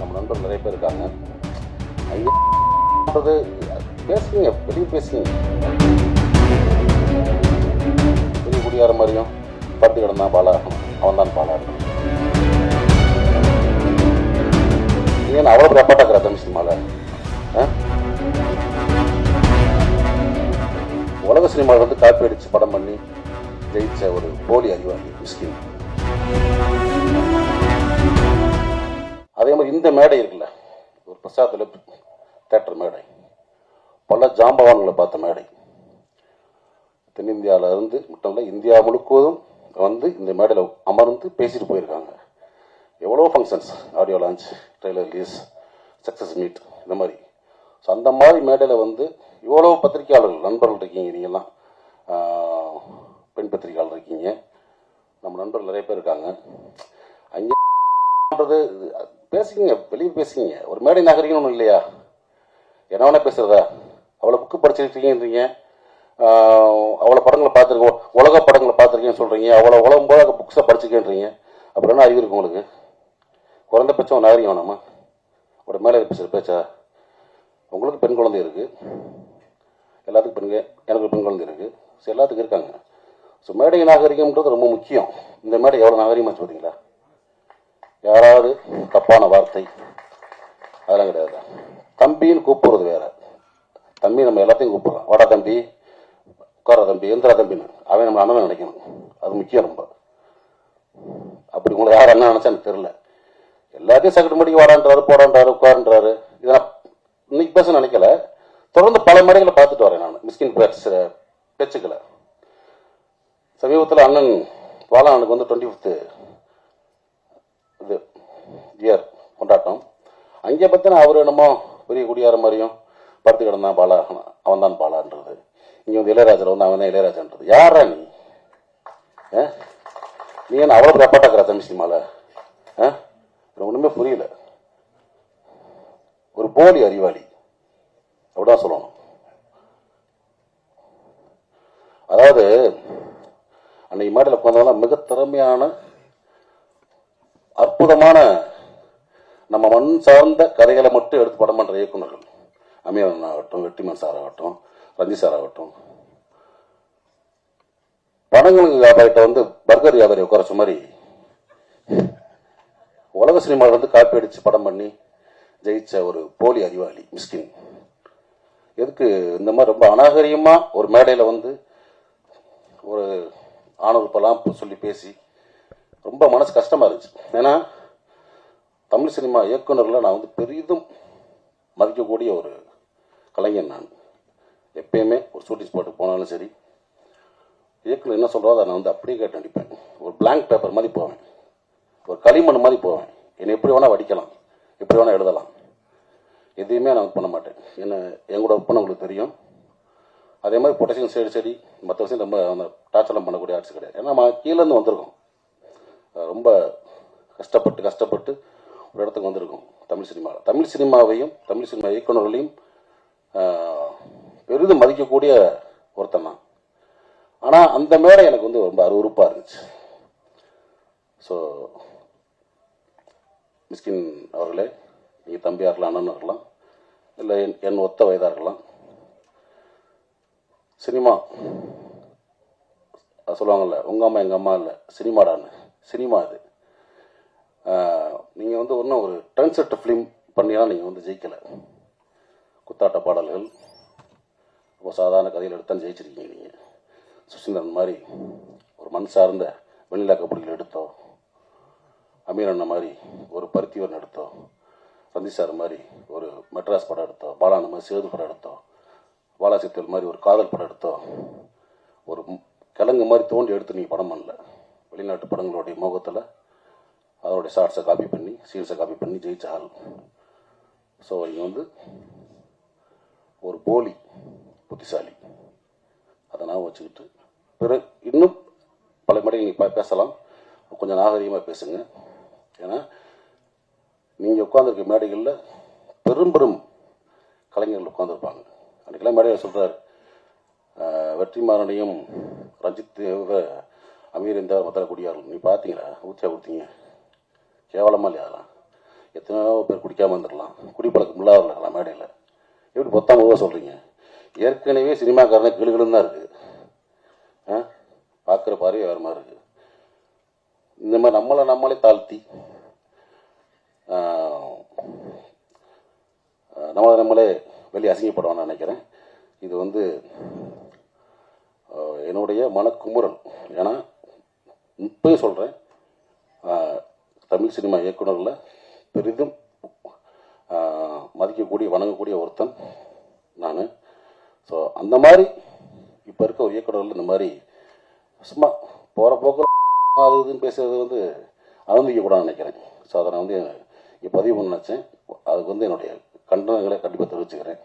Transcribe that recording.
நம்ம நண்பர்கள் நிறைய பேர் இருக்காங்க. ஐயான்றது பேசுவீங்க, வெளியே பேசுவீங்க. பெரிய குடியார மாதிரியும் படுத்து கிடந்தான் பாலா, அவன் தான் பாலா இருக்கணும். ஏன்னா அவ்வளோ ரப்பாட்டாக்குற தமிழ் சினிமாவில் உலக சினிமாவில் வந்து காப்பி அடித்து படம் பண்ணி ஜெயிச்ச ஒரு போலி அறிவாளி மிஸ்கின். அதே மாதிரி இந்த மேடை இருக்குல்ல, ஒரு பிரசாத்தில் தேட்டர் மேடை, பல ஜாம்பவான்களை பார்த்த மேடை. தென்னிந்தியாவில் இருந்து மட்டும் இல்லை, இந்தியா முழுக்குவதும் வந்து இந்த மேடையில் அமர்ந்து பேசிட்டு போயிருக்காங்க. எவ்வளோ functions, audio launch, trailer release, success meet, இந்த மாதிரி. ஸோ அந்த மாதிரி மேடையில் வந்து இவ்வளோ பத்திரிகையாளர்கள் நண்பர்கள் இருக்கீங்க. நீங்கள்லாம் பெண் பத்திரிகையாளர் இருக்கீங்க, நம்ம நண்பர்கள் நிறைய பேர் இருக்காங்க. அங்கே பேசுங்க, வெளியே பேசுங்க. ஒரு மேடை நகரிகன்னு ஒன்றும் இல்லையா? என்ன வேணா பேசுறதா? அவ்வளோ புக்கு படிச்சிருக்கீங்கன்றீங்க, அவ்வளோ படங்களை பார்த்துருக்கோம், உலக படங்களை பார்த்துருக்கேன்னு சொல்கிறீங்க, அவ்வளோ உலகம் போல புக்ஸை படிச்சிருக்கேன்றீங்க. அப்புறம் என்ன அறிவு இருக்கு உங்களுக்கு? குறைந்தபட்சம் நகரிகம் வேணாமா? ஒரு மேலே பேசுகிற பேச்சா? உங்களுக்கு பெண் குழந்தை இருக்குது, எல்லாத்துக்கும் பெண்கள், எனக்கு பெண் குழந்தை இருக்குது, ஸோ எல்லாத்துக்கும் இருக்காங்க. ஸோ மேடை நாகரிகம்ன்றது ரொம்ப முக்கியம். இந்த மேடை எவ்வளோ நாகரிகமாச்சு பார்த்தீங்களா? யாராவது தப்பான வார்த்தை அதெல்லாம் கிடையாது. தம்பின்னு கூப்பிடுறது வேற. தம்பி நம்ம எல்லாத்தையும் கூப்பிடுறோம், வாடா தம்பி, உட்கார தம்பி, எந்திரா தம்பின்னு. அவன் நம்ம அண்ணன் நினைக்கணும், அது முக்கியம் ரொம்ப. அப்படி உங்களை யார் அண்ணன் நினைச்சா எனக்கு தெரியல. எல்லாத்தையும் சக்கட்டு மடிக்கு வாடான்றாரு, போடான்றாரு, உட்காருன்றாரு. இதெல்லாம் இன்னைக்கு பேச நினைக்கல, தொடர்ந்து பல மேடைகளை பார்த்துட்டு வரேன் நான் மிஸ்கின் பேச்சுக்களை. சமீபத்தில் அண்ணன் பாலானுக்கு வந்து 25th இது இயர் கொண்டாட்டம். அங்கே பார்த்தீங்கன்னா அவர் என்னமோ பெரிய குடியார மாதிரியும் படுத்து கிடந்தான் பாலா, அவன் தான் பாலான்றது. இங்கே வந்து இளையராஜர் வந்து அவன் தான் இளையராஜன்றது. யாரா நீ? நீ என்ன அவ்வளோ ரப்பாட்டாக்குற தமிழ் சினிமாவில்? ஒன்றுமே புரியல. ஒரு போலி அறிவாளி அப்படிதான் சொல்லணும். அதாவது அன்னைக்கு மேடையில் உட்காந்தவங்க மிக திறமையான அற்புதமான நம்ம மண் சார்ந்த கதைகளை மட்டும் எடுத்து படம் பண்ற இயக்குநர்கள், அமீரன் ஆகட்டும், வெற்றிமன் சார் ஆகட்டும், ரஞ்சித் சார் ஆகட்டும், படங்களுக்கு வியாபாரிட்ட வந்து பர்கர் வியாபாரி குறைச்ச மாதிரி உலக சினிமாவில் வந்து காப்பி அடிச்சு படம் பண்ணி ஜெயிச்ச ஒரு போலி அறிவாளி மிஸ்கின். எதுக்கு இந்த மாதிரி ரொம்ப அநாகரிகமா ஒரு மேடையில வந்து ஒரு ஆணவப்பெல்லாம் சொல்லி பேசி ரொம்ப மனசு கஷ்டமா இருந்துச்சு. ஏன்னா தமிழ் சினிமா இயக்குநர்களை நான் வந்து பெரிதும் மதிக்கக்கூடிய ஒரு கலைஞன். நான் எப்பயுமே ஒரு ஷூட்டிங் ஸ்பாட்டுக்கு போனாலும் சரி, இயக்குனர் என்ன சொல்றதோ அதை நான் வந்து அப்படியே கேட்டு நடிப்பேன். ஒரு பிளாங்க் பேப்பர் மாதிரி போவேன், ஒரு களிமண் மாதிரி போவேன். என்னை எப்படி வேணா வடிக்கலாம், எப்படி வேணா எழுதலாம், எதையுமே நான் பண்ண மாட்டேன். என்ன எங்களோட ஒப்பனை உங்களுக்கு தெரியும். அதே மாதிரி பொட்டேஷன் சைடு மற்ற விஷயம் ரொம்ப அந்த டார்ச்சர்லாம் பண்ணக்கூடிய ஆர்ட்ஸ் கிடையாது. ஏன்னா நம்ம கீழேருந்து வந்திருக்கோம், ரொம்ப கஷ்டப்பட்டு ஒரு இடத்துக்கு வந்திருக்கோம். தமிழ் சினிமாவையும் தமிழ் சினிமா இயக்குநர்களையும் பெரிதும் மதிக்கக்கூடிய ஒருத்தன் தான். ஆனால் அந்த மேடை எனக்கு வந்து ரொம்ப அருவருப்பாக இருந்துச்சு. ஸோ மிஸ்கின் அவர்களே, நீங்கள் தம்பியாக இருக்கலாம், அண்ணன் இருக்கலாம், இல்லை என் ஒத்த வயதாக இருக்கலாம், சினிமா சொல்லுவாங்கல்ல, உங்கள் அம்மா எங்கள் அம்மா இல்லை சினிமாடான்னு, சினிமா இது. நீங்கள் வந்து ஒன்றும் ஒரு ட்ரெண்ட் செட் ஃபிலிம் பண்ணியெல்லாம் நீங்கள் வந்து ஜெயிக்கலை. குத்தாட்ட பாடல்கள், ரொம்ப சாதாரண கதையில் எடுத்தால் ஜெயிச்சிருக்கீங்க. நீங்கள் சுசீந்திரன் மாதிரி ஒரு மண் சார்ந்த வெண்ணிலா கபடிகள் எடுத்தோ, அமீரண்ண மாதிரி ஒரு பருத்திவன் எடுத்தோ, ரஞ்சித் சார் மாதிரி ஒரு மெட்ராஸ் படம் எடுத்தோம், பாலான மாதிரி சேது படம் எடுத்தோம், பாலாசித்தல் மாதிரி ஒரு காதல் படம் எடுத்தோம், ஒரு கிழங்கு மாதிரி தோண்டி எடுத்து நீங்கள் படம் பண்ணல. வெளிநாட்டு படங்களுடைய முகத்தில் அதோடைய ஷார்ட்ஸை காப்பி பண்ணி, சீன்ஸை காப்பி பண்ணி ஜெயிச்ச ஆள். ஸோ இங்கே வந்து ஒரு போலி புத்திசாலி, அதை நான் வச்சுக்கிட்டு பிறகு இன்னும் பல மேடைகள் நீங்கள் பேசலாம், கொஞ்சம் நாகரீகமாக பேசுங்க. ஏன்னா நீங்கள் உட்காந்துருக்க மேடைகளில் பெரும் கலைஞர்கள் உட்காந்துருப்பாங்க. அன்றைக்கெல்லாம் மேடையில் சொல்கிறார், வெற்றிமாறனையும் ரஞ்சித் அமீர் இந்த மற்ற குடியார்கள் நீ பார்த்தீங்களா, ஊற்றியா கொடுத்தீங்க, கேவலமாக இல்லையா? அதெல்லாம் எத்தனையோ பேர் குடிக்காமல் இருந்துடலாம், குடிப்பழக்கம் இல்லாமல் இருக்கலாம் மேடையில். எப்படி பொத்தாம சொல்கிறீங்க? ஏற்கனவே சினிமாக்காரனை கிளுகிளுன்னு தான் இருக்குது. பார்க்குற பார்வை வேறு மாதிரி இருக்குது. இந்த மாதிரி நம்மளே தாழ்த்தி நம்மளே வெளியே அசிங்கப்படுவான்னு நினைக்கிறேன். இது வந்து என்னுடைய மனக்குமுறல். ஏன்னா இப்போயும் சொல்கிறேன், தமிழ் சினிமா இயக்குநரில் பெரிதும் மதிக்கக்கூடிய வணங்கக்கூடிய ஒருத்தன் நான். ஸோ அந்த மாதிரி இப்போ இருக்க ஒரு இயக்குநர்கள் இந்த மாதிரி சும்மா போகிற போக்கில் அது இதுன்னு பேசுறது வந்து அனுமதிக்கக்கூடாதுன்னு நினைக்கிறேன். ஸோ அதை நான் வந்து இங்கே பதிவு பண்ண நினச்சேன். அதுக்கு வந்து என்னுடைய கண்டனங்களை கண்டிப்பாக தெரிவிச்சுக்கிறேன்.